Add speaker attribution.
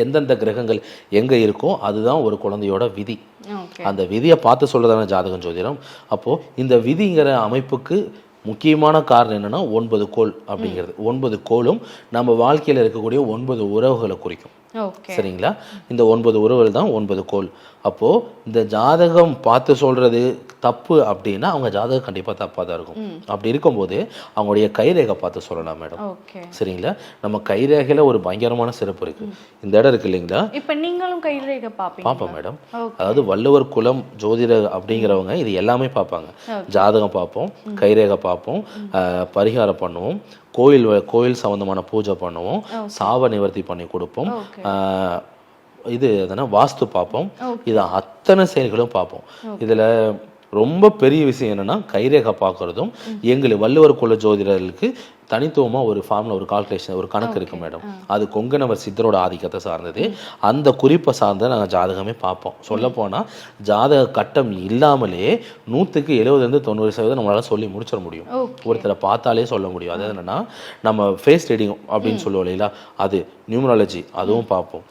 Speaker 1: எந்தெந்த கிரகங்கள் எங்கே இருக்கோ அதுதான் ஒரு குழந்தையோட விதி. அந்த விதியை பார்த்து சொல்றதான ஜாதகம் ஜோதிடம். அப்போது இந்த விதிங்கிற அமைப்புக்கு முக்கியமான காரணம் என்னென்னா 9 கோள் அப்படிங்கிறது. 9 கோளும் நம்ம வாழ்க்கையில் இருக்கக்கூடிய 9 உறவுகளை குறிக்கும். சரிங்களா? இந்த 9 உறவுகள் தான் 9 கோள். அப்போது இந்த ஜாதகம் பார்த்து சொல்கிறது தப்பு அப்படின்னா அவங்க ஜாதகம் கண்டிப்பாக தப்பாக தான் இருக்கும். அப்படி இருக்கும்போது அவங்களுடைய கைரேகை பார்த்து சொல்லலாம் மேடம். சரிங்களா? நம்ம கைரேகையில் ஒரு பயங்கரமான சிறப்பு இருக்குது. இந்த இடம் இருக்குது இல்லைங்களா?
Speaker 2: இப்போ நீங்களும் கைரேகை
Speaker 1: பார்ப்போம் மேடம். அதாவது வள்ளுவர் குலம் ஜோதிடர் அப்படிங்கிறவங்க இது எல்லாமே பார்ப்பாங்க. ஜாதகம் பார்ப்போம், கைரேகை பார்ப்போம், பரிகாரம் பண்ணுவோம், கோயில் சம்பந்தமான பூஜை பண்ணுவோம், சாப நிவர்த்தி பண்ணி கொடுப்போம், இது எதனா வாஸ்து பார்ப்போம். இது அத்தனை செயல்களும் பார்ப்போம். இதில் ரொம்ப பெரிய விஷயம் என்னென்னா கைரேகை பார்க்குறதும் எங்களுக்கு வள்ளுவர் குல ஜோதிடர்களுக்கு தனித்துவமாக ஒரு ஃபார்மில் ஒரு கால்குலேஷன் ஒரு கணக்கு இருக்குது மேடம். அது கொங்கணவர் சித்தரோட ஆதிக்கத்தை சார்ந்தது. அந்த குறிப்பை சார்ந்த நாங்கள் ஜாதகமே பார்ப்போம். சொல்லப்போனால் ஜாதக கட்டம் இல்லாமலே 100% நம்மளால் சொல்லி முடிச்சிட முடியும். ஒருத்தரை பார்த்தாலே சொல்ல முடியும். அது என்னென்னா நம்ம ஃபேஸ் ரீடிங் அப்படின்னு சொல்லுவோம் இல்லைங்களா, அது நியூமராலஜி அதுவும் பார்ப்போம்.